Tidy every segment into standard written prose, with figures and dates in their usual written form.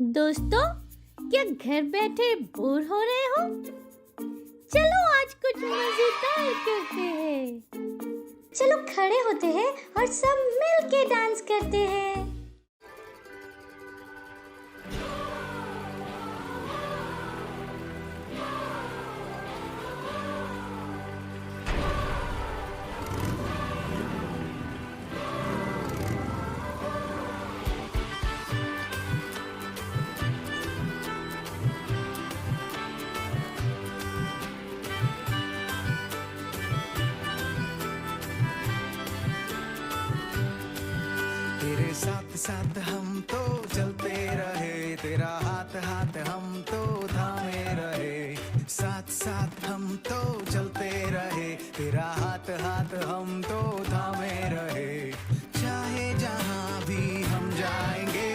दोस्तों, क्या घर बैठे बोर हो रहे हो? चलो आज कुछ मजेदार करते हैं। चलो खड़े होते हैं और सब मिल के डांस करते हैं। तेरे साथ साथ हम तो चलते रहे, तेरा हाथ हाथ हम तो थामे रहे। साथ साथ हम तो चलते रहे, तेरा हाथ हाथ हम तो थामे रहे। चाहे जहाँ भी हम जाएंगे,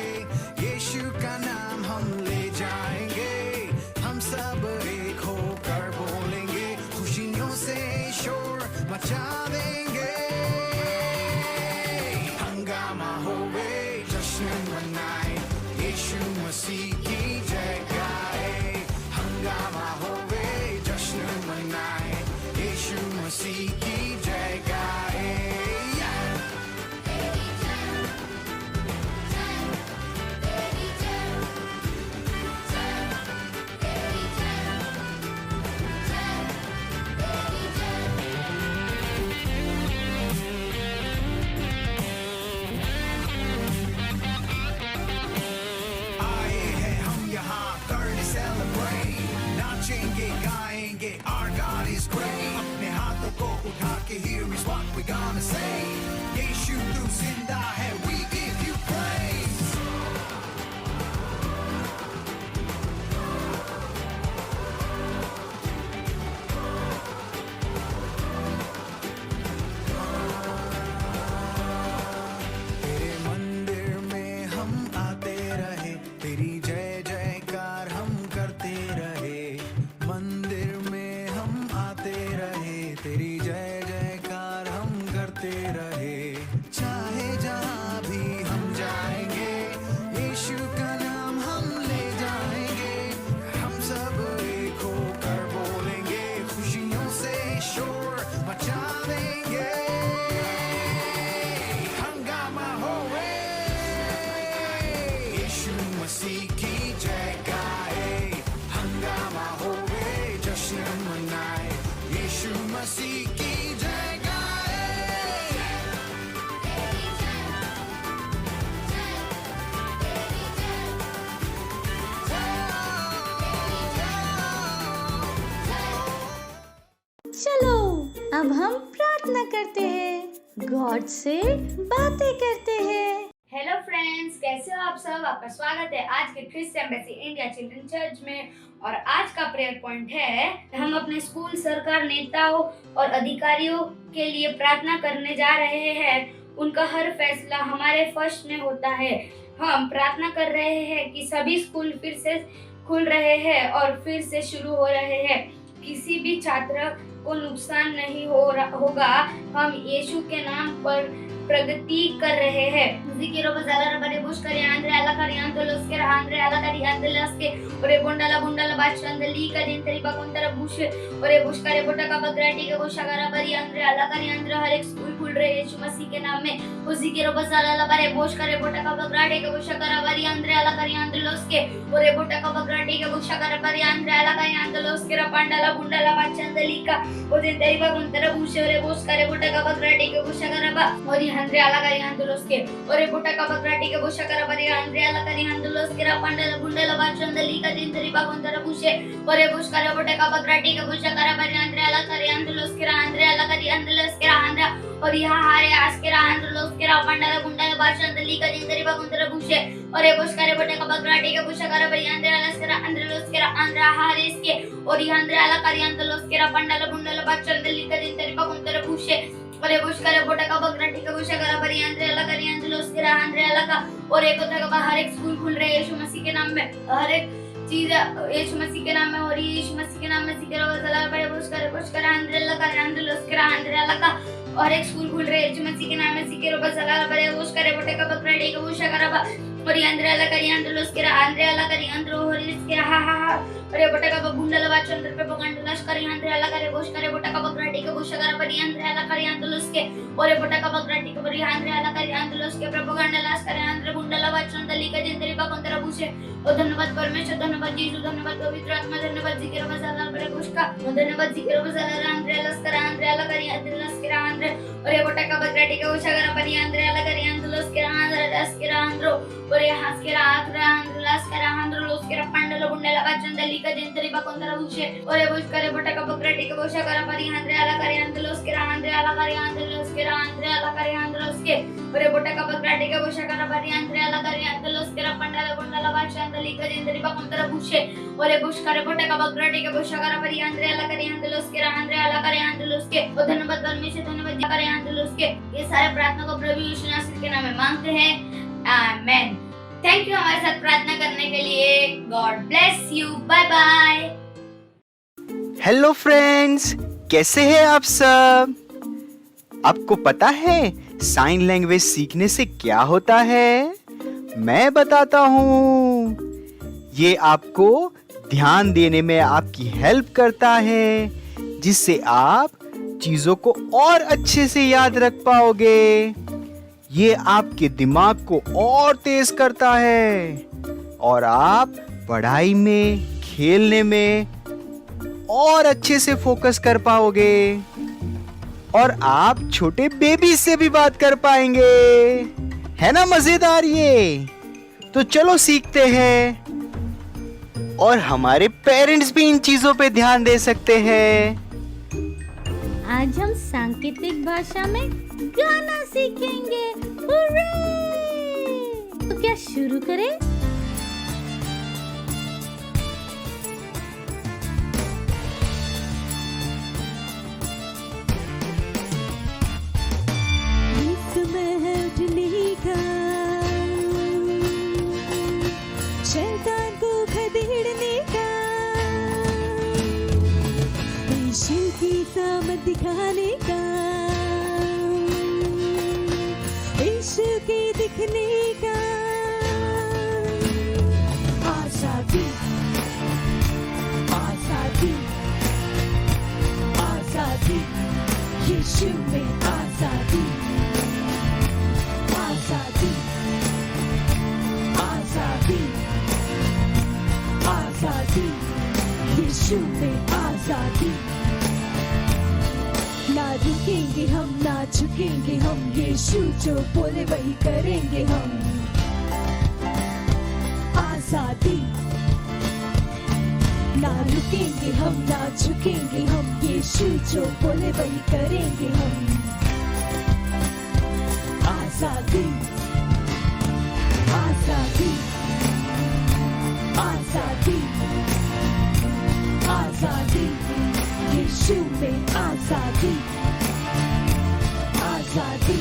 यीशु का नाम हम ले जाएंगे। हम सब एक होकर बोलेंगे, खुशियों से शोर मचा देंगे। हंगामा होवे, जश्न मनाए, यीशु मसीह की जय गाए। हंगामा होवे, जश्न मनाए, यीशु मसीह की जय गाए। आए हैं हम यहाँ करने celebrate, नाचेंगे गाएंगे, our God is great। अपने हाथों को उठा के here is what we gonna say, यीशु तू जिंदा है, we give you praise। तेरे मंदिर में हम आते रहे, तेरी जय जयकार हम करते रहे। मंदिर में हम आते रहे, तेरी जय जयकार हम करते रहे। चाहे जहाँ भी हम जाएंगे, यीशु का नाम हम ले जाएंगे। हम सब एक होकर बोलेंगे, खुशियों से शोर मचा देंगे। हंगामा होवे, यीशु मसीह की जय गाए। हंगामा होवे, जश्न मनाए, यीशु मसीह की जय गाए। चलो अब हम प्रार्थना करते हैं, गॉड से बातें करते हैं। हेलो फ्रेंड्स, कैसे हो आप सब। आपका स्वागत है आज के Christ embassy India children church में। और आज का प्रेयर पॉइंट है, हम अपने स्कूल, सरकार, नेताओं और अधिकारियों के लिए प्रार्थना करने जा रहे हैं। उनका हर फैसला हमारे फर्स्ट में होता है। हम प्रार्थना कर रहे हैं कि सभी स्कूल फिर से खुल रहे हैं और फिर से शुरू हो रहे हैं। किसी भी छात्र को नुकसान नहीं होगा। हम यीशु के नाम पर प्रगति कर रहे हैं। Zikiro bazala rabare bushkari andre ala kari andolos ke andre ala kari andolos ke ore bondala bondala bachandali ka dintari bakontara bushe ore bushkare bota का बगराटी के बुशकरा बरी andre ala kari andre हर एक स्कूल खुल रहे हैं यीशु मसीह के नाम में। Zikiro bazala rabare bushkare bota का बगराटी के बुशकरा बरी andre ala kari andolos के ore bota का बगराटी के बुशकरा बरी andre ala kari andolos के rapandala bondala bachandali का ore dintari bakontara bushe ore bushkare bota का बगराटी के बुशकरा बा ore andre ala kari andolos के ore bota का बगराटी के बुशकरा बरी andre ala kari andolos के rapandala bondala bachandali का dintari bakontara bushe ore bushkare bota का बगराटी के बुशकरा बरी andre ala kari andolos के andre ala kari andolos के andra और यहाँ हारे आस के अंदरलोस के rapandala bondala bachandali का dintari bakontara bushe ore bushkare bota का बगराटी के बुशकरा बरी andre ala के अंदरलोस के andra हारे के और यहाँ andre ala kari andolos के rapandala bondala bachandali का dintari bakontara bushe ore bushkare bota का बगराटी के बुशकरा बरी andre ala kari andolos के andre ala का और एक होता का हर एक स्कूल खुल रहे हैं यीशु मसीह के नाम में। हर एक चीज यीशु मसीह के नाम में हो रही है। यीशु मसीह के नाम में जिक्र वसला बड़े बुशकरे andre ala kari andolos के andre ala का और एक स्कूल खुल रहे हैं यीशु मसीह के नाम में जिक्र वसला बड़े बुशकरे bota का बगराटी के बुशकरा Oriandre alla cariandro lo schera andre alla cariandro horiskera ha ha ha ore botaka bagundala vachandra pe bagandala cariandre alla care bosh care botaka bagrati ke bosh kara pariandre alla cariandro lo ske ore botaka bagrati ke pariandre alla cariandro lo ske propagandala cariandre bundala vachandali ke jindri bakontara bushe ओ धन्यवाद परमेश्वर धन्यवाद यीशु धन्यवाद पवित्र आत्मा धन्यवाद जिक्र मसाला बड़े खुशका धन्यवाद जिक्र मसाला आंद्रे लस्करा आंद्रे अला करी आंद्रे लस्करा आंद्रे ओरे बटका बगराटी के उशागरा परी आंद्रे अला करी आंद्रे लस्करा आंद्रे लस्करा आंद्रो ओरे हास्करा आंद्रे आंद्रे लस्करा आंद्रो लस्करा पंडल बुंडला वचंदली का जंतरी बकोंतरा बुशे ओरे बुश करे बटका बगराटी के उशागरा परी आंद्रे अला करी आंद्रे लस्करा आंद्रे अला करी आंद्रे लस्करा आंद्रे अला करी आंद्रे लस्के ओरे बटका बगराटी के उशागरा परी आंद्रे अला करी आंद्रे लस्करा पंडल बुंडला वचंदली Jindri bakontara bushe ore bush kare botaka bagrati ke busha kara pari andre ala kare andre loskera andre ala kare andre loske ओ धन्यवाद परमेश्वर धन्यवाद करे andre loske ये सारे प्रार्थना को प्रभु यीशु नासरी के नाम में मांगते हैं आमेन थैंक यू हमारे साथ प्रार्थना करने के लिए God bless you bye bye hello friends, कैसे हैं आप सब? आपको पता है साइन लैंग्वेज सीखने से क्या होता है? मैं बताता हूँ। ये आपको ध्यान देने में आपकी हेल्प करता है, जिससे आप चीजों को और अच्छे से याद रख पाओगे। ये आपके दिमाग को और तेज करता है और आप पढ़ाई में, खेलने में और अच्छे से फोकस कर पाओगे और आप छोटे बेबी से भी बात कर पाएंगे। है ना मजेदार ये? तो चलो सीखते हैं और हमारे पेरेंट्स भी इन चीजों पे ध्यान दे सकते हैं। आज हम सांकेतिक भाषा में गाना सीखेंगे। हुर्रे! तो क्या शुरू करें? शैतान को खदेड़ने का, यीशु की सामत दिखाने का, यीशु के दिखने का। आजादी आजादी आजादी, यीशु में आजादी आजादी आजादी आजादी, यीशु में आजादी। ना रुकेंगे हम, ना झुकेंगे हम, यीशु जो बोले वही करेंगे हम। आजादी, ना रुकेंगे हम, ना झुकेंगे हम, यीशु जो बोले वही करेंगे हम। आजादी आजादी आजादी आजादी, यीशु में आजादी आजादी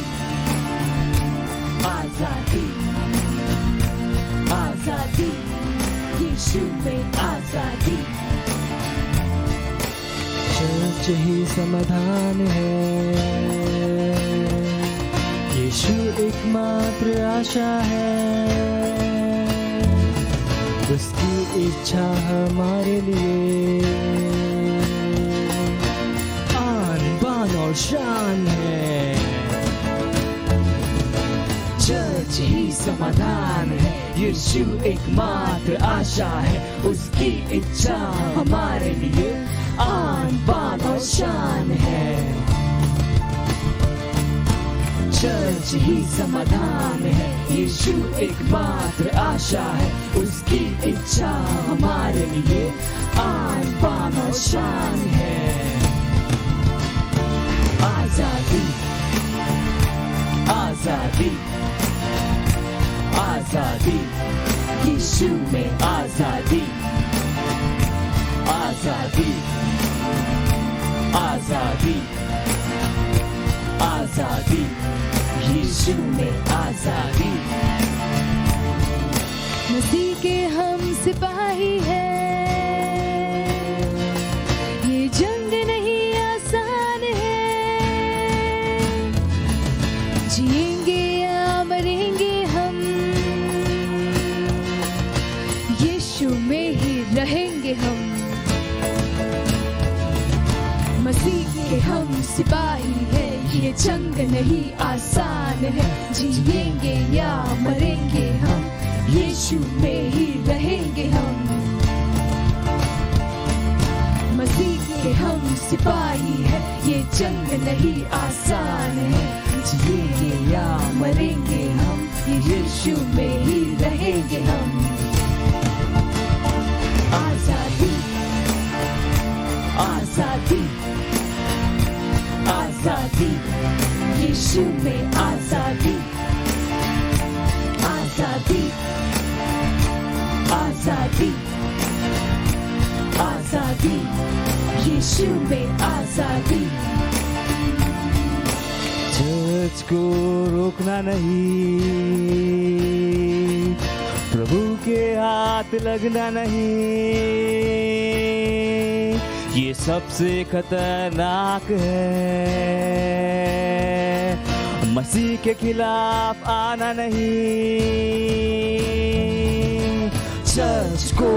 आजादी आजादी, यीशु में आजादी। चर्च ही समाधान है, यीशु एकमात्र आशा है, उसकी इच्छा हमारे लिए आन बान और शान है। चर्च ही समाधान है, यीशु एकमात्र आशा है, उसकी इच्छा हमारे लिए आन बान और शान है। चर्च ही समाधान है, यीशु एकमात्र आशा है, उसकी इच्छा हमारे लिए आन बान और शान है। आजादी आजादी आजादी, यीशु में आजादी आजादी आजादी आजादी, यीशु में आजादी। मसीह के हम सिपाही हैं, ये जंग नहीं आसान है, जिएंगे या मरेंगे हम, सिपाही है, ये जंग नहीं आसान है। जिएंगे या मरेंगे हम, यीशु में ही रहेंगे हम। मसीह के हम सिपाही है, ये जंग नहीं आसान है। जिएंगे या मरेंगे हम, यीशु में ही रहेंगे हम। आजादी आजादी आजादी, यीशु में आजादी। आजादी आजादी आजादी, यीशु में आजादी। चर्च को रोकना नहीं, प्रभु के हाथ लगना नहीं, ये सबसे खतरनाक है। मसीह के खिलाफ आना नहीं, चर्च को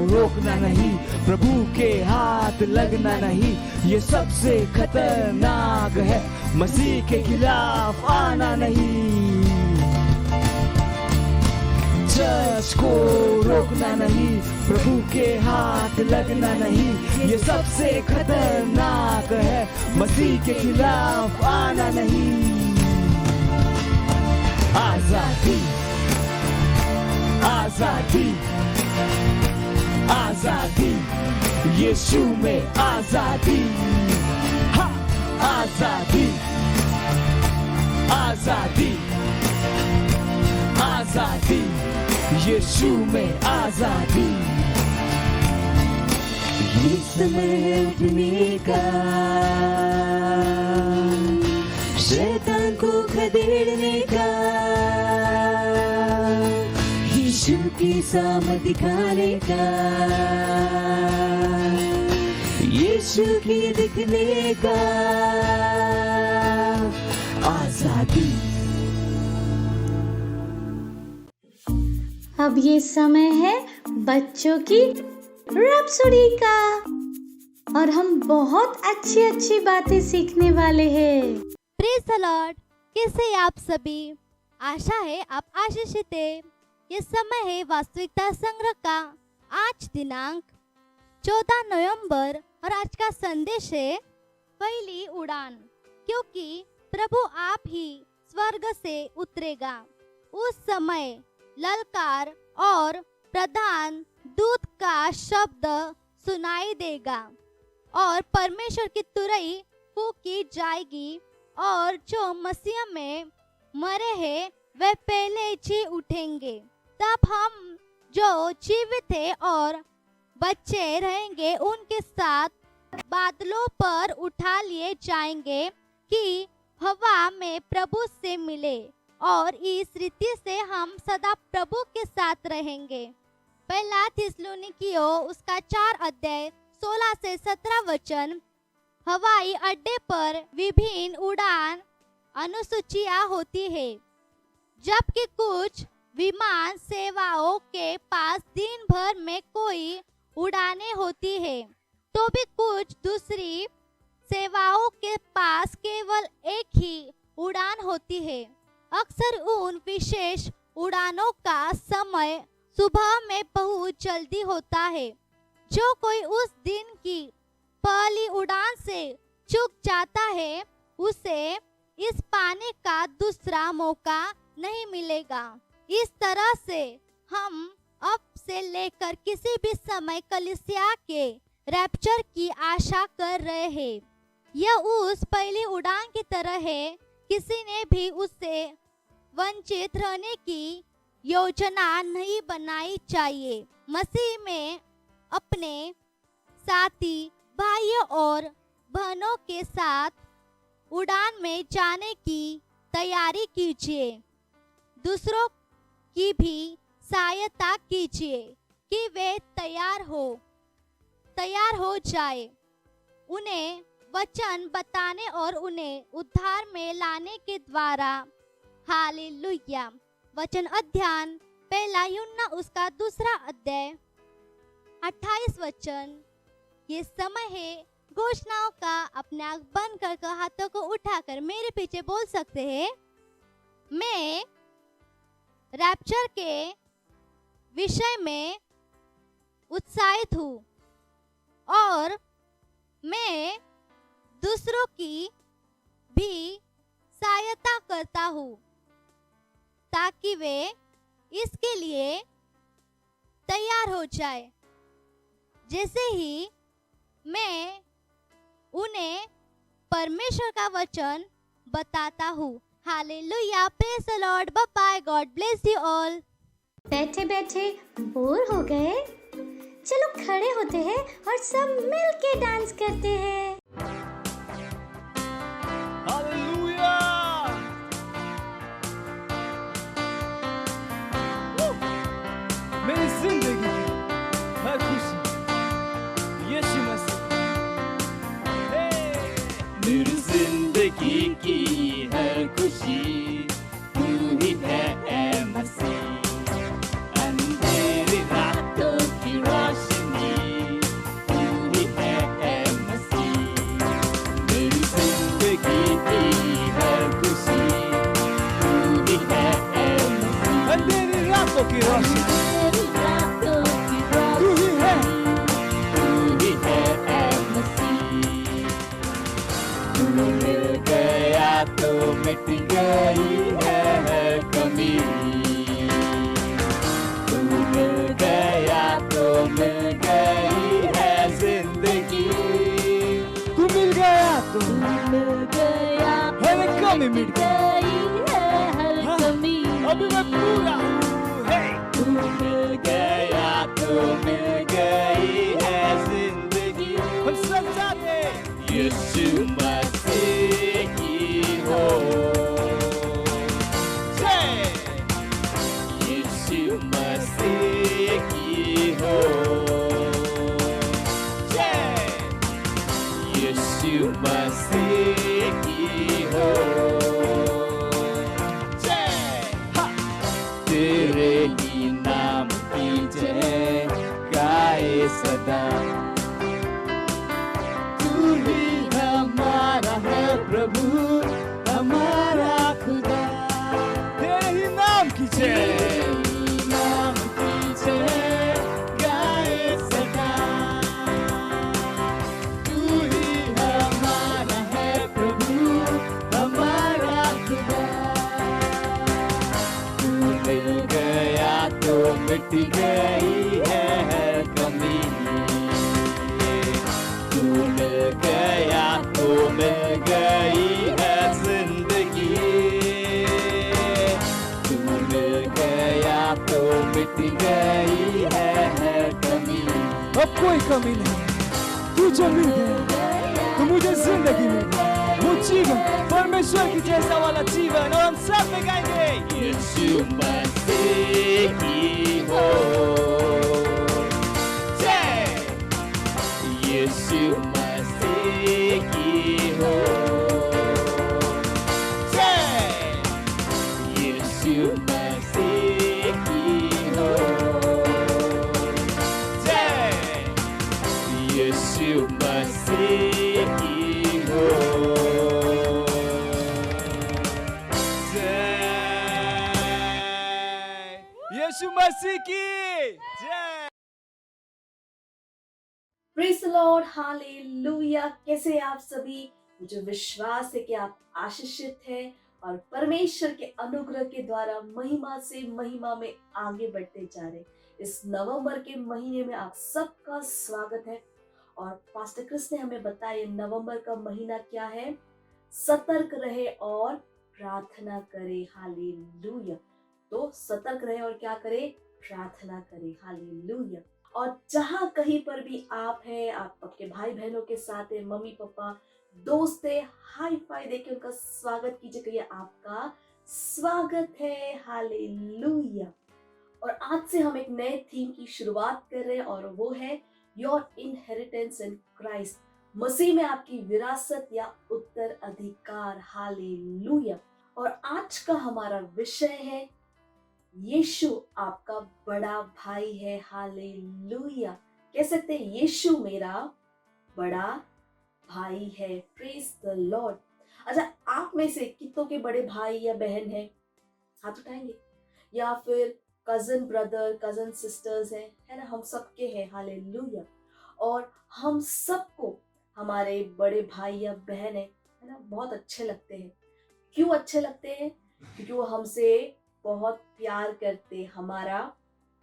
रोकना नहीं, प्रभु के हाथ लगना नहीं, ये सबसे खतरनाक है। मसीह के खिलाफ आना नहीं, चर्च को रोकना नहीं, प्रभु के हाथ लगना नहीं, ये सबसे खतरनाक है। मसीह के खिलाफ आना नहीं। आजादी आजादी आजादी, यीशु में आजादी। हाँ, आजादी आजादी आजादी, यीशु में आजादी। ये समय उठने का, शैतान को खदेड़ने का, यीशु की सामर्थ दिखाने का, यीशु की दिखने का। आजादी। अब ये समय है बच्चों की रैप्सोडी का, और हम बहुत अच्छी अच्छी बातें सीखने वाले हैं। Praise the Lord. कैसे आप सभी? आशा है आप आशीषित है। ये समय है वास्तविकता संग्रह का। आज दिनांक 14 नवंबर और आज का संदेश है पहली उड़ान, क्योंकि प्रभु आप ही स्वर्ग से उतरेगा। उस समय ललकार और प्रधान दूत का शब्द सुनाई देगा और परमेश्वर की तुरही फूंकी जाएगी, और जो मसीह में मरे हैं वे पहले जी उठेंगे। तब हम जो जीवित हैं और बच्चे रहेंगे उनके साथ बादलों पर उठा लिए जाएंगे कि हवा में प्रभु से मिले, और इस रीति से हम सदा प्रभु के साथ रहेंगे। पहला थिस्सलुनीकियों उसका 4 अध्याय 16 से 17 वचन। हवाई अड्डे पर विभिन्न उड़ान अनुसूचियां होती है, जबकि कुछ विमान सेवाओं के पास दिन भर में कोई उड़ानें होती है, तो भी कुछ दूसरी सेवाओं के पास केवल एक ही उड़ान होती है। अक्सर उन विशेष उड़ानों का समय सुबह में बहुत जल्दी होता है। जो कोई उस दिन की पहली उड़ान से चूक जाता है, उसे इस पाने का दूसरा मौका नहीं मिलेगा। इस तरह से हम अब से लेकर किसी भी समय कलीसिया के रैप्चर की आशा कर रहे हैं। यह उस पहली उड़ान की तरह है। किसी ने भी उससे वंचित रहने की योजना नहीं बनाई चाहिए। मसीह में अपने साथी भाइयों और बहनों के साथ उड़ान में जाने की तैयारी कीजिए। दूसरों की भी सहायता कीजिए कि वे तैयार हो जाए। उन्हें वचन बताने और उन्हें उद्धार में लाने के द्वारा। हालेलुया। वचन अध्ययन पहला यूहन्ना उसका 2 अध्याय 28 वचन। ये समय है घोषणाओं का अपने आंख बंद कर हाथों को उठाकर मेरे पीछे बोल सकते हैं। मैं रैप्चर के विषय में उत्साहित हूँ और मैं दूसरों की भी सहायता करता हूँ ताकि वे इसके लिए तैयार हो जाए। जैसे ही मैं उन्हें परमेश्वर का वचन बताता हूँ। Hallelujah, praise the lord, bye bye, God bless you all. बैठे बैठे बोर हो गए? चलो खड़े होते हैं और सब मिल के डांस करते हैं। हालेलुया। मेरी जिंदगी हर खुशी यीशु मसीह। मेरी जिंदगी की हर खुशी तू ही है ऐ मसीह। अंधेरी रातों की रोशनी तू ही है ऐ मसीह। मेरी जिंदगी की हर खुशी तू ही है ऐ मसीह। अंधेरी रातों की रोशनी तू ही है ऐ मसीह। तू मिल गया तो मिट गई है हर कमी। तू मिल गया तो मिल गई है जिंदगी। तू मिल गया तो हर कमी मिट गई है हर कमी। अभी मैं पूरा हूँ। तू मिल गया तो मिल गई है जिंदगी। हम सब जाते यीशु मसीह की हो। जय यीशु मसीह की हो। जय यीशु मसीह की हो। जय तेरे ही नाम की जय गाए सदा। तू ही हमारा है प्रभु, हमारा खुदा। तेरे ही नाम की जय, नाम की जय गाए सदा। तू ही हमारा है प्रभु, हमारा खुदा। तू मिल गया तो मिट गई है हर कमी। तू मिल गया तो मिल गई है जिंदगी। तू मिल गया तो मिट गई है हर कमी। अब कोई कमी नहीं। तू जो मिल गया तो मुझे जिंदगी मिल गई। वो जीवन परमेश्वर की जैसा वाला जीवन। और हम सब में गाएंगे यीशु मसीह की हो। जय यीशु मसीह की हो। जय यीशु मसीह की हो। जय यीशु मसीह की हो। जय यीशु मसीह की जय। Praise the lord, hallelujah. कैसे हैं आप सभी? मुझे विश्वास है कि आप आशीषित हैं और परमेश्वर के अनुग्रह के द्वारा महिमा से महिमा में आगे बढ़ते जा रहे। इस नवंबर के महीने में आप सबका स्वागत है। और पास्टर क्रिस ने हमें बताया नवंबर का महीना क्या है। सतर्क रहे और प्रार्थना करे। हालेलुया। तो सतर्क रहे और क्या करे? प्रार्थना करे। हालेलुया। और जहां कहीं पर भी आप हैं, आप आपके भाई बहनों के साथ हैं, मम्मी पापा दोस्त है, हाई फाई देके उनका स्वागत कीजिए। कहिए आपका स्वागत है। हालेलुया। और आज से हम एक नए थीम की शुरुआत कर रहे हैं और वो है योर इनहेरिटेंस इन क्राइस्ट। मसीह में आपकी विरासत या उत्तराधिकार। हालेलुया। और आज का हमारा विषय है यीशु आपका बड़ा भाई है। हालेलुया। कह सकते हैं यीशु मेरा बड़ा भाई है। Praise the Lord. अच्छा, आप में से कितनों के बड़े भाई या बहन हैं? हाथ उठाएंगे। या फिर कजन ब्रदर, कजन सिस्टर्स हैं, है ना? हम सबके हैं। हालेलुया। और हम सबको हमारे बड़े भाई या बहन है ना, बहुत अच्छे लगते हैं। क्यों अच्छे लगते हैं? क्योंकि वो हमसे बहुत प्यार करते, हमारा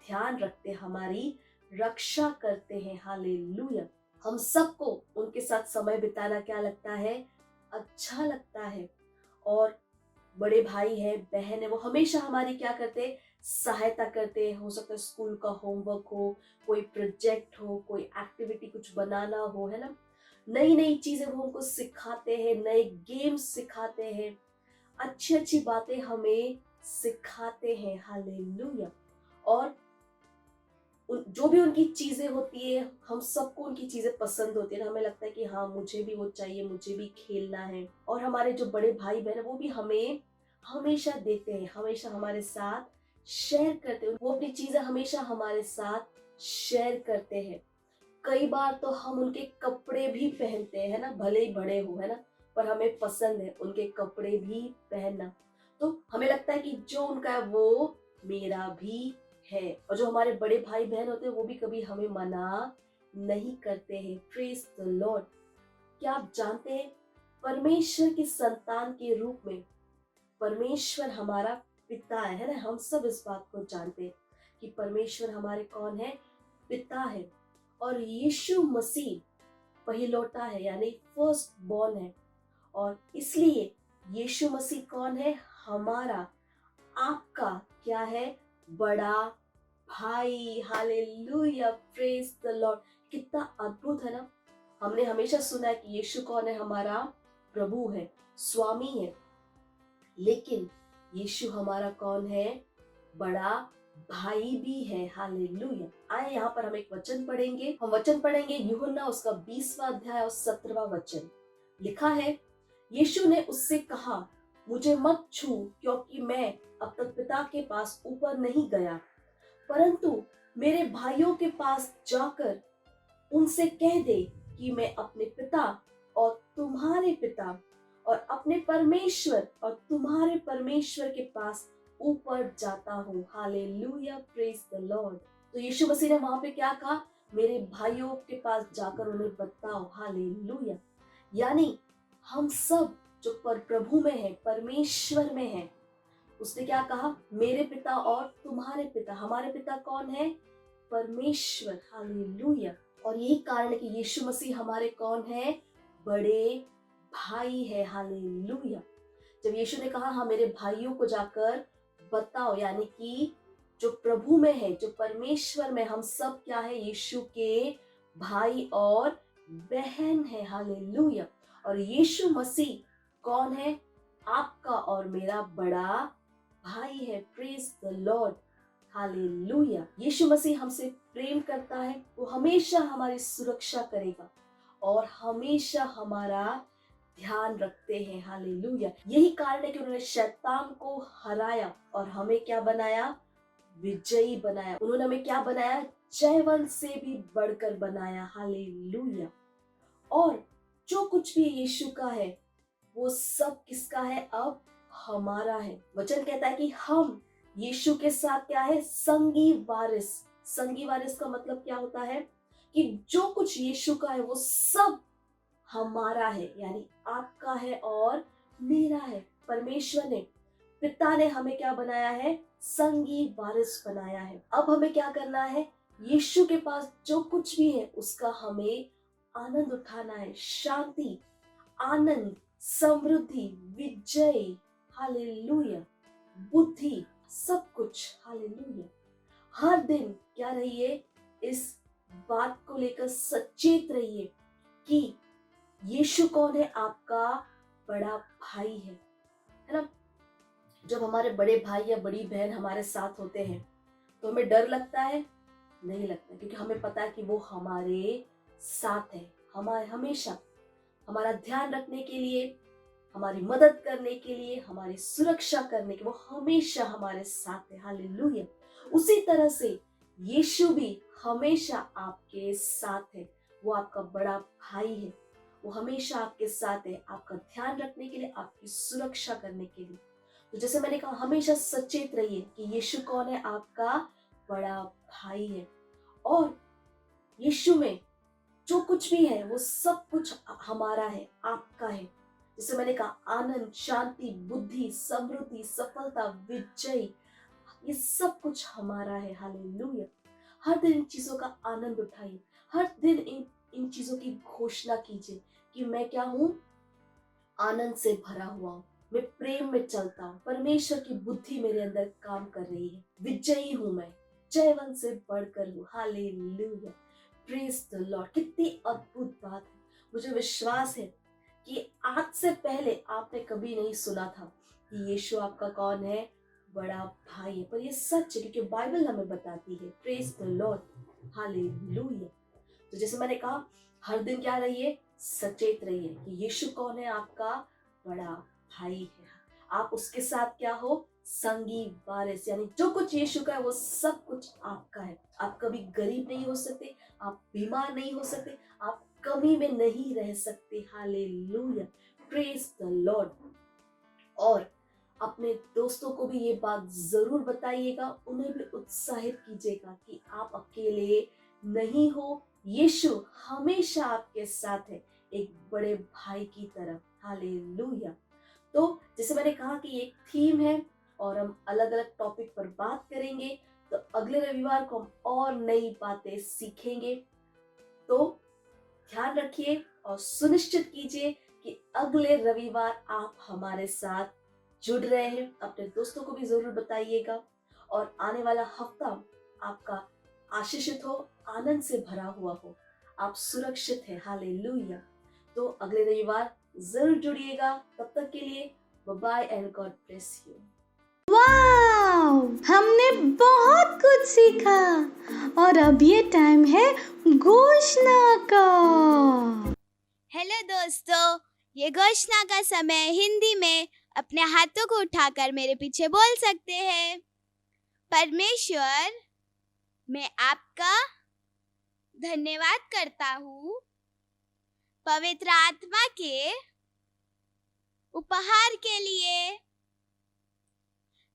ध्यान रखते, हमारी रक्षा करते हैं। हालेलुया। हम सबको उनके साथ समय बिताना क्या लगता है? अच्छा लगता है। और बड़े भाई है, बहन है, वो हमेशा हमारी क्या करते हैं? सहायता करते हैं। हो सकता है स्कूल का होमवर्क हो, कोई प्रोजेक्ट हो, कोई एक्टिविटी कुछ बनाना हो, है ना? नई नई चीजें वो हमको सिखाते हैं, नए गेम्स सिखाते हैं, अच्छी अच्छी बातें हमें सिखाते हैं। हालेलुया। और जो भी उनकी चीजें होती है, हम सबको उनकी चीजें पसंद होती है ना, हमें लगता है कि हाँ मुझे भी वो चाहिए, मुझे भी खेलना है। और हमारे जो बड़े भाई बहन है वो भी हमें हमेशा देते हैं, हमेशा हमारे साथ शेयर करते हैं। वो अपनी चीजें हमेशा हमारे साथ शेयर करते हैं। कई बार तो हम उनके कपड़े भी पहनते हैं, है ना, भले ही बड़े हो, है ना, पर हमें पसंद है उनके कपड़े भी पहनना। तो हमें लगता है कि जो उनका है वो मेरा भी है। और जो हमारे बड़े भाई बहन होते हैं वो भी कभी हमें मना नहीं करते हैं। Praise the Lord. क्या आप जानते हैं, परमेश्वर की संतान के रूप में परमेश्वर हमारा पिता है ना? हम सब इस बात को जानते हैं कि परमेश्वर हमारे कौन है? पिता है। और यीशु मसीह पहिलौटा है, यानी फर्स्ट बॉर्न है। और इसलिए यीशु मसीह कौन है? हमारा, आपका क्या है? बड़ा भाई। हालेलुया। Praise the Lord. कितना अद्भुत है ना? हमने हमेशा सुना है कि यीशु कौन है? हमारा प्रभु है, स्वामी है। लेकिन यीशु हमारा कौन है? बड़ा भाई भी है। हालेलुया। आए यहाँ पर हम एक वचन पढ़ेंगे। हम वचन पढ़ेंगे यूहन्ना उसका 20वां अध्याय और 17वां वचन। लिखा है, यीशु ने उससे कहा, मुझे मत छू, क्योंकि मैं अब तक पिता के पास ऊपर नहीं गया, परंतु मेरे भाइयों के पास जाकर उनसे कह दे कि मैं अपने पिता और तुम्हारे पिता और अपने परमेश्वर और तुम्हारे परमेश्वर के पास ऊपर जाता हूँ। हालेलुया। Praise the Lord. तो यीशु मसीह ने वहां पे क्या कहा? मेरे भाइयों के पास जाकर उन्हें बताओ। हालेलुया। यानी हम सब जो प्रभु में है, परमेश्वर में है, उसने क्या कहा? मेरे पिता और तुम्हारे पिता। हमारे पिता कौन है? परमेश्वर। हालेलुया। और यही कारण है कि यीशु मसीह हमारे कौन है? बड़े भाई है। हालेलुया। जब यीशु ने कहा हाँ मेरे भाइयों को जाकर बताओ, यानी कि जो प्रभु में है, जो परमेश्वर में, हम सब क्या है? यीशु के भाई और बहन है। हालेलुया। और यीशु मसीह कौन है? आपका और मेरा बड़ा भाई है। Praise the lord. हालेलुया। यीशु मसीह हमसे प्रेम करता है, वो हमेशा हमारी सुरक्षा करेगा और हमेशा हमारा ध्यान रखते हैं। हालेलुया। यही कारण है कि उन्होंने शैतान को हराया और हमें क्या बनाया? विजयी बनाया। उन्होंने हमें क्या बनाया? जयवंत से भी बढ़कर बनाया। हालेलुया। और जो कुछ भी यीशु का है वो सब किसका है? अब हमारा है। वचन कहता है कि हम यीशु के साथ क्या है? संगी वारिस। संगी वारिस का मतलब क्या होता है? कि जो कुछ यीशु का है वो सब हमारा है, यानी आपका है और मेरा है। परमेश्वर ने, पिता ने हमें क्या बनाया है? संगी वारिस बनाया है। अब हमें क्या करना है? यीशु के पास जो कुछ भी है उसका हमें आनंद उठाना है। शांति, आनंद, समृद्धि, विजय, हालेलुया, बुद्धि, सब कुछ। हालेलुया। हर दिन क्या रहिए? इस बात को लेकर सचेत रहिए कि यीशु कौन है? आपका बड़ा भाई है ना? जब हमारे बड़े भाई या बड़ी बहन हमारे साथ होते हैं तो हमें डर लगता है? नहीं लगता, क्योंकि हमें पता है कि वो हमारे साथ है, हमारे हमेशा हमारा ध्यान रखने के लिए, हमारी मदद करने के लिए, हमारी सुरक्षा करने के लिए, वो हमेशा हमारे साथ है। हालेलुया। उसी तरह से यीशु भी हमेशा आपके साथ है। वो आपका बड़ा भाई है वो हमेशा आपके साथ है, आपका ध्यान रखने के लिए, आपकी सुरक्षा करने के लिए। तो जैसे मैंने कहा, हमेशा सचेत रहिए कि यीशु कौन है, आपका बड़ा भाई है। और यीशु में जो कुछ भी है वो सब कुछ हमारा है, आपका है। जैसे मैंने कहा, आनंद, शांति, बुद्धि, समृद्धि, सफलता, विजय, ये सब कुछ हमारा है। हालेलुया। हर दिन इन चीजों का आनंद उठाइए, हर दिन इन चीजों की घोषणा कीजिए कि मैं क्या हूं, आनंद से भरा हुआ हूं, मैं प्रेम में चलता हूं, परमेश्वर की बुद्धि मेरे अंदर काम कर रही है, विजयी हूं मैं, जयवंत से बढ़कर हूं। Hallelujah, praise the Lord. कितनी अद्भुत बात है। मुझे विश्वास है कि आज से पहले आपने कभी नहीं सुना था कि यीशु आपका कौन है, बड़ा भाई है, पर ये सच है क्योंकि बाइबल हमें बताती है। Praise the lord, hallelujah. तो जैसे मैंने कहा, हर दिन क्या रहिए, सचेत रहिए कि यीशु कौन है, आपका बड़ा भाई है। आप उसके साथ क्या हो, संगी वारिस, यानी जो कुछ यीशु का है वो सब कुछ आपका है। आप कभी गरीब नहीं हो सकते, आप बीमार नहीं हो सकते, आप कमी में नहीं रह सकते। Hallelujah, praise the Lord. और अपने दोस्तों को भी ये बात जरूर बताइएगा, उन्हें भी उत्साहित कीजिएगा कि आप अकेले नहीं हो, यीशु हमेशा आपके साथ है, एक बड़े भाई की तरह। हालेलुया। तो जैसे मैंने कहा कि एक थीम है और हम अलग अलग टॉपिक पर बात करेंगे, तो अगले रविवार को हम और नई बातें सीखेंगे। तो ध्यान रखिए और सुनिश्चित कीजिए कि अगले रविवार आप हमारे साथ जुड़ रहे हैं। अपने दोस्तों को भी जरूर बताइएगा और आने वाला हफ्ता आपका आशीषित हो, आनंद से भरा हुआ हो, आप सुरक्षित हैं। हालेलुया। तो अगले रविवार जरूर जुड़िएगा। तब तक के लिए bye bye and God bless you. Wow, हमने बहुत कुछ सीखा और अब ये टाइम है घोषणा का। हेलो दोस्तों, ये घोषणा का समय हिंदी में अपने हाथों को उठाकर मेरे पीछे बोल सकते हैं। परमेश्वर, मैं आपका धन्यवाद करता हूँ पवित्र आत्मा के उपहार के लिए।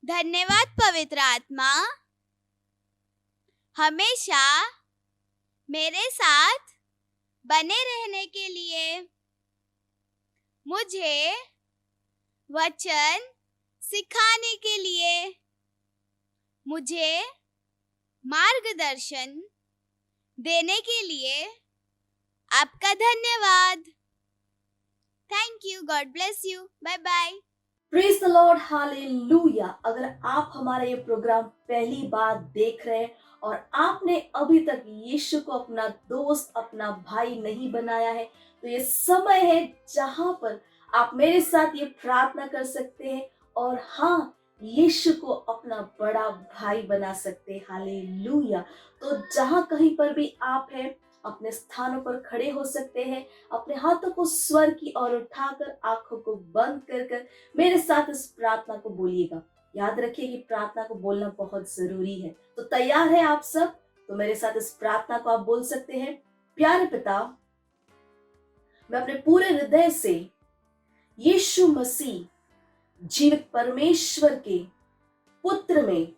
धन्यवाद पवित्र आत्मा, हमेशा मेरे साथ बने रहने के लिए। मुझे वचन सिखाने के लिए, मुझे मार्गदर्शन देने के लिए आपका धन्यवाद। Thank you, God bless you, bye bye. Praise the lord, hallelujah. अगर आप हमारा ये प्रोग्राम पहली बार देख रहे हैं और आपने अभी तक यीशु को अपना दोस्त, अपना भाई नहीं बनाया है, तो ये समय है जहां पर आप मेरे साथ ये प्रार्थना कर सकते हैं और हाँ, यीशु को अपना बड़ा भाई बना सकते हैं। हालेलुया। तो जहां कहीं पर भी आप हैं, अपने स्थानों पर खड़े हो सकते हैं, अपने हाथों को स्वर की ओर उठाकर, आंखों को बंद कर मेरे साथ इस प्रार्थना को बोलिएगा। याद रखिए कि प्रार्थना को बोलना बहुत जरूरी है। तो तैयार है आप सब? तो मेरे साथ इस प्रार्थना को आप बोल सकते हैं। प्यारे पिता, मैं अपने पूरे हृदय से यीशु मसीह जीवित परमेश्वर के पुत्र में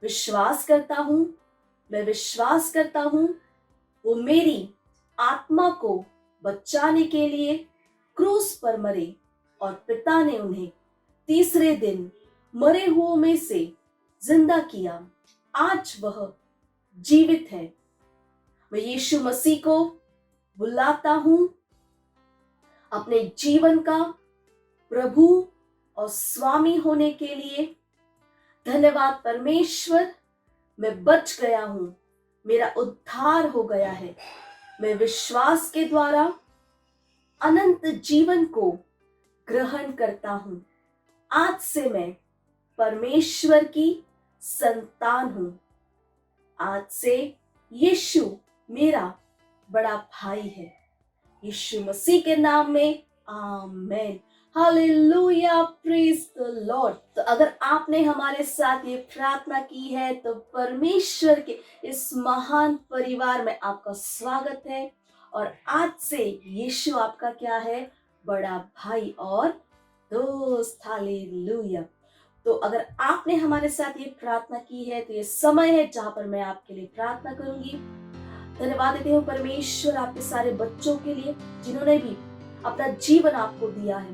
विश्वास करता हूं। मैं विश्वास करता हूं वो मेरी आत्मा को बचाने के लिए क्रूस पर मरे और पिता ने उन्हें तीसरे दिन मरे हुओं में से जिंदा किया। आज वह जीवित है। मैं यीशु मसीह को बुलाता हूं अपने जीवन का प्रभु और स्वामी होने के लिए। धन्यवाद परमेश्वर, मैं बच गया हूं, मेरा उद्धार हो गया है। मैं विश्वास के द्वारा अनंत जीवन को ग्रहण करता हूं। आज से मैं परमेश्वर की संतान हूं। आज से यीशु मेरा बड़ा भाई है। यीशु मसीह के नाम में आमेन। हालेलुया, प्रेज द लॉर्ड। तो अगर आपने हमारे साथ ये प्रार्थना की है तो परमेश्वर के इस महान परिवार में आपका स्वागत है और आज से यीशु आपका क्या है? बड़ा भाई और दोस्त। हालेलुया। तो अगर आपने हमारे साथ ये प्रार्थना की है तो ये समय है जहां पर मैं आपके लिए प्रार्थना करूंगी। धन्यवाद देते हूँ परमेश्वर आपके सारे बच्चों के लिए जिन्होंने भी अपना जीवन आपको दिया है।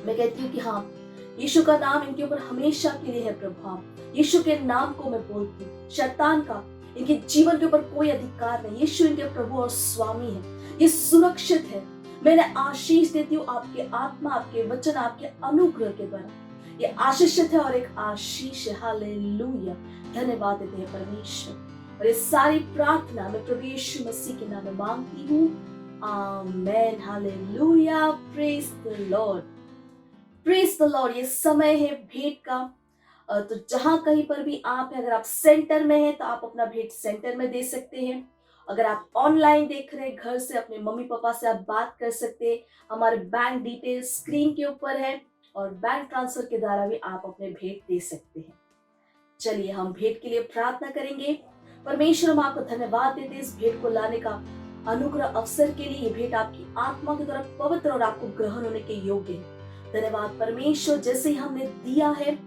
मैं कहती हूँ कि हाँ, यीशु का नाम इनके ऊपर हमेशा के लिए है प्रभाव। यीशु के नाम को मैं बोलती हूँ, शैतान का इनके जीवन के ऊपर कोई अधिकार नहीं। यीशु इनके प्रभु और स्वामी है, ये सुरक्षित है। मैंने आशीष देती हूँ आपके आत्मा, आपके वचन, आपके अनुग्रह के द्वारा ये आशीषित है और एक आशीष है। हालेलुया। धन्यवाद देते हैं परमेश्वर। और ये सारी प्रार्थना मैं प्रभु यीशु मसीह के नाम में मांगती हूँ। आमेन। हालेलुया। Praise the Lord, praise the Lord. ये समय है भेंट का। तो जहां कहीं पर भी आप हैं, अगर आप सेंटर में हैं तो आप अपना भेंट सेंटर में दे सकते हैं। अगर आप ऑनलाइन देख रहे हैं घर से, अपने मम्मी पापा से आप बात कर सकते हैं। हमारे बैंक डिटेल्स स्क्रीन के ऊपर है और बैंक ट्रांसफर के द्वारा भी आप अपने भेंट दे सकते हैं। चलिए हम भेंट के लिए प्रार्थना करेंगे। परमेश्वर, हम आपको धन्यवाद देते हैं इस भेंट को लाने का अनुग्रह अवसर के लिए। ये भेंट आपकी आत्मा की तरफ पवित्र और आपको ग्रहण होने के योग्य है। धन्यवाद परमेश्वर, जैसे ही हमने दिया है,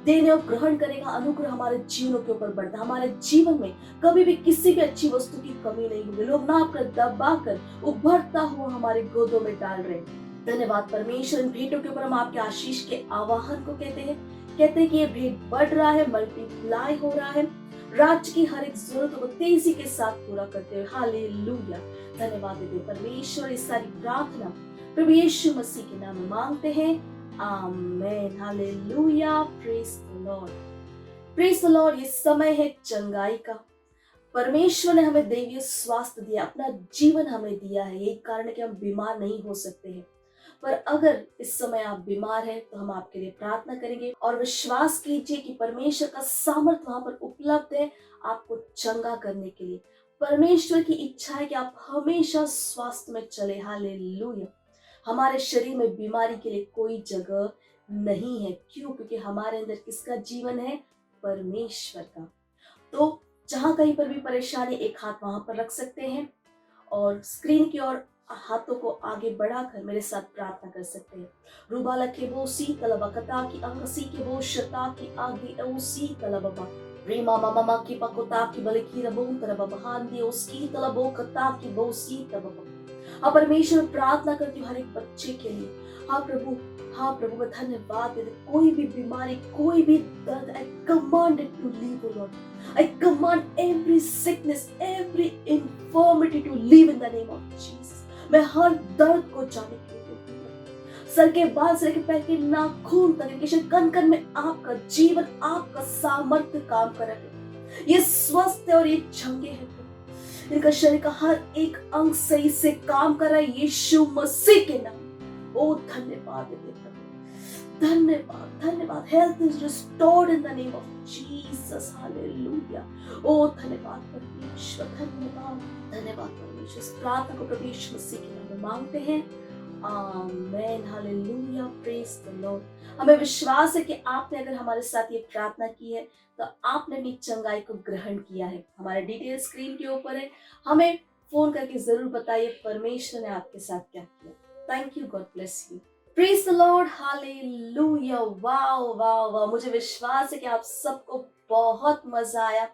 देने और ग्रहण करेगा, अनुग्रह हमारे जीवनों के ऊपर बढ़ता। हमारे जीवन में कभी भी किसी भी अच्छी वस्तु की कमी नहीं होगी। लोग ना कर दबा कर उभरता हुआ हमारे गोदों में डाल रहे हैं। धन्यवाद परमेश्वर, इन भेंटों के ऊपर हम आपके आशीष के आवाहन को कहते हैं कि ये भेंट बढ़ रहा है, मल्टीप्लाई हो रहा है, राज्य की हर एक जरूरत को तेजी के साथ पूरा करते हुए। हालेलुया। धन्यवाद देते परमेश्वर। इस सारी प्रार्थना प्रभु यीशु मसीह के नाम में मांगते हैं। आमेन। हालेलुया। Praise the Lord, praise the Lord. ये समय है चंगाई का। परमेश्वर ने हमें दैवीय स्वास्थ्य दिया, अपना जीवन हमें दिया है। यही कारण है कि हम बीमार नहीं हो सकते हैं। पर अगर इस समय आप बीमार हैं तो हम आपके लिए प्रार्थना करेंगे और विश्वास कीजिए कि परमेश्वर का सामर्थ्य वहां पर उपलब्ध है आपको चंगा करने के लिए। परमेश्वर की इच्छा है कि आप हमेशा स्वास्थ्य में चले। हालेलुया। हमारे शरीर में बीमारी के लिए कोई जगह नहीं है। क्यों? क्योंकि हमारे अंदर किसका जीवन है? परमेश्वर का। तो जहां कहीं पर भी परेशानी, एक हाथ वहां पर रख सकते हैं और स्क्रीन की ओर हाथों को आगे बढ़ाकर मेरे साथ प्रार्थना कर सकते हैं। रूबाला के बो सी तलबकता की अंगसी के बो शता की आगे ओ सी तलबबा रीमा मामा की पकोता की बलकी रबो तरबबहान दी उसकी तलबो कता की बो सी तलबबा। हाँ परमेश्वर, प्रार्थना करती हूँ हर एक बच्चे के लिए। हाँ प्रभु, हाँ प्रभु, मैं धन्यवाद देती हूँ। कोई भी बीमारी, कोई भी दर्द, I command it to leave, O Lord. I command every sickness, every infirmity to leave in the name of Jesus. मैं हर दर्द को जाने के लिए बोलती हूँ। सर के बाल से लेकर पैर के नाखून तक, कण कण में आपका जीवन, आपका सामर्थ्य काम कर रहा है। ये स्वस्थ है और ये चंगे हैं। इनका शरीर का हर एक अंग सही से काम कर रहा है यीशु मसीह के नाम। ओ धन्यवाद देते प्रभु, धन्यवाद, धन्यवाद। Health is restored in the name of Jesus. हालेलुया। ओ धन्यवाद परमेश्वर, धन्यवाद, धन्यवाद परमेश्वर। इस प्रार्थना को प्रभु यीशु मसीह के नाम में मांगते हैं। आमेन। हालेलुया। Praise the Lord. हमें विश्वास है कि आपने अगर हमारे साथ ये प्रार्थना की है तो आपने अपनी चंगाई को ग्रहण किया है। हमारे डिटेल स्क्रीन के ऊपर है, हमें फोन करके जरूर बताइए परमेश्वर ने आपके साथ क्या किया। Thank you, God bless you. Praise the lord. Hallelujah. Wow wow wow. मुझे विश्वास है कि आप सबको बहुत मजा आया।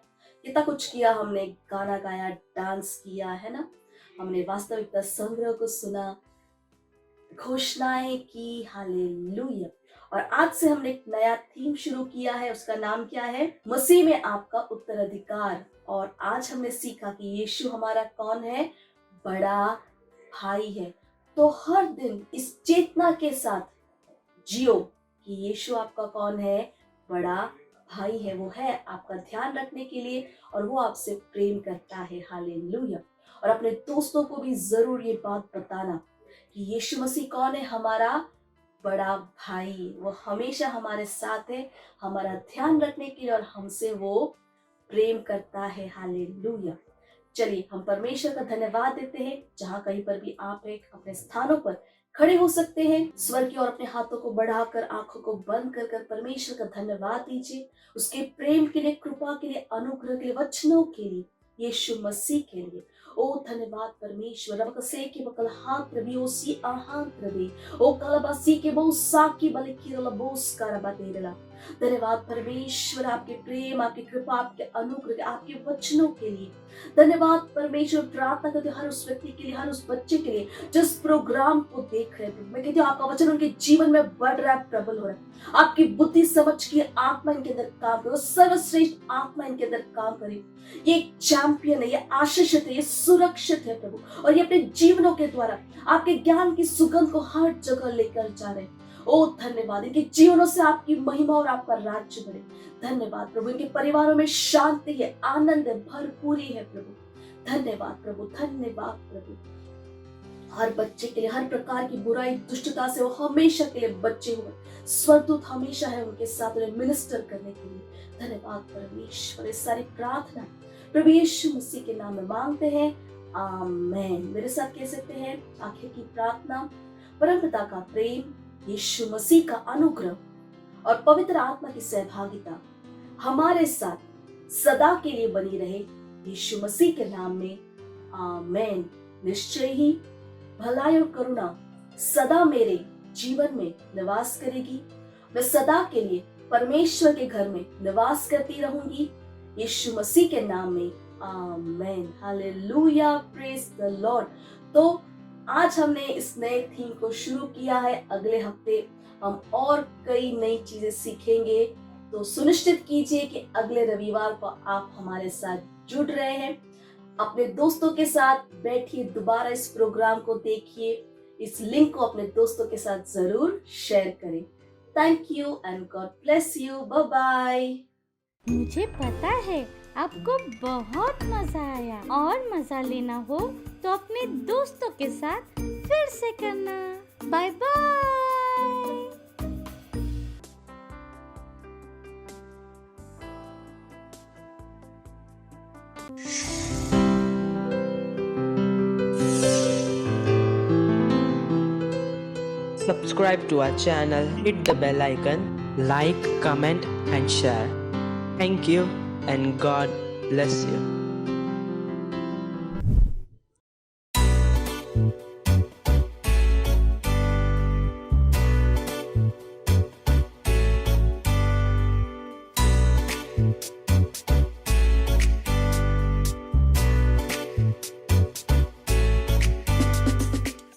कितना कुछ किया हमने, गाना गाया, डांस किया, है ना। हमने वास्तविकता संग्रह को सुना, घोषणाएं की। हालेलुया। और आज से हमने एक नया थीम शुरू किया है, उसका नाम क्या है? मसीह में आपका उत्तराधिकार। और आज हमने सीखा कि यीशु हमारा कौन है? बड़ा भाई है। तो हर दिन इस चेतना के साथ जियो कि यीशु आपका कौन है? बड़ा भाई है। वो है आपका ध्यान रखने के लिए और वो आपसे प्रेम करता है। हालेलुया। और अपने दोस्तों को भी जरूर ये बात बताना कि यीशु मसीह कौन है? हमारा बड़ा भाई। वो हमेशा हमारे साथ है, हमारा ध्यान रखने के लिए, और हमसे वो प्रेम करता है। हालेलुया। चलिए हम परमेश्वर का धन्यवाद देते हैं। जहां कहीं पर भी आप एक अपने स्थानों पर खड़े हो सकते हैं, स्वर की ओर अपने हाथों को बढ़ाकर, आंखों को बंद कर परमेश्वर का धन्यवाद दीजिए, उसके प्रेम के लिए, कृपा के लिए, अनुग्रह के लिए, वचनों के लिए, यीशु मसीह के लिए। ओ धन्यवाद परमेश्वर रब कसे के बकल हाथ रबी ओ सी आहांत रबी ओ कलबासी के बहु साकी बले किरला बोस करबा देरला। धन्यवाद परमेश्वर आपके प्रेम, आपकी कृपा, आपके अनुग्रह, आपके वचनों के लिए। धन्यवाद परमेश्वर, प्रार्थना करते हर उस व्यक्ति के लिए, हर उस बच्चे के लिए जिस प्रोग्राम को देख रहे हैं। मैं कहती हूँ आपका वचन उनके जीवन में बढ़ रहा है, प्रबल हो रहा है। आपकी बुद्धि समझ की आत्मा इनके अंदर काम करे, सर्वश्रेष्ठ आत्मा इनके अंदर काम करे। ये एक चैंपियन है, ये आशीषित है, ये सुरक्षित है प्रभु, और ये अपने जीवनों के द्वारा आपके ज्ञान की सुगंध को हर जगह लेकर जा रहे हैं। ओ धन्यवाद, इनके जीवनों से आपकी महिमा और आपका राज्य बढ़े। धन्यवाद प्रभु, इनके परिवारों में शांति है, आनंद है, भरपूरी है प्रभु। धन्यवाद प्रभु, धन्यवाद प्रभु। हर बच्चे के लिए हर प्रकार की बुराई दुष्टता से वो हमेशा के लिए बच्चे हुए। स्वर्गदूत हमेशा है उनके साथ, उन्हें मिनिस्टर करने के लिए। धन्यवाद परमेश्वर। इस सारी प्रार्थना प्रभु यीशु मसीह के नाम में मांगते हैं, आमीन। मेरे साथ कह सकते हैं आखिर की प्रार्थना। परमपिता का प्रेम, यीशु मसीह का अनुग्रह और पवित्र आत्मा की सहभागिता हमारे साथ सदा के लिए बनी रहे, यीशु मसीह के नाम में, आमीन। निश्चय ही भलाई और करुणा सदा मेरे जीवन में निवास करेगी। मैं सदा के लिए परमेश्वर के घर में निवास करती रहूंगी, यीशु मसीह के नाम में, आमीन। Hallelujah, praise the Lord. तो आज हमने इस नए थीम को शुरू किया है। अगले हफ्ते हम और कई नई चीजें सीखेंगे, तो सुनिश्चित कीजिए कि अगले रविवार को आप हमारे साथ जुड़ रहे हैं। अपने दोस्तों के साथ बैठिए, दोबारा इस प्रोग्राम को देखिए, इस लिंक को अपने दोस्तों के साथ जरूर शेयर करें। Thank you and God bless you. Bye bye. मुझे पता है आपको बहुत मजा आया, और मजा लेना हो तो अपने दोस्तों के साथ फिर से करना। Bye bye. Subscribe to our channel, hit the bell icon, like, comment and share. Thank you and God bless you.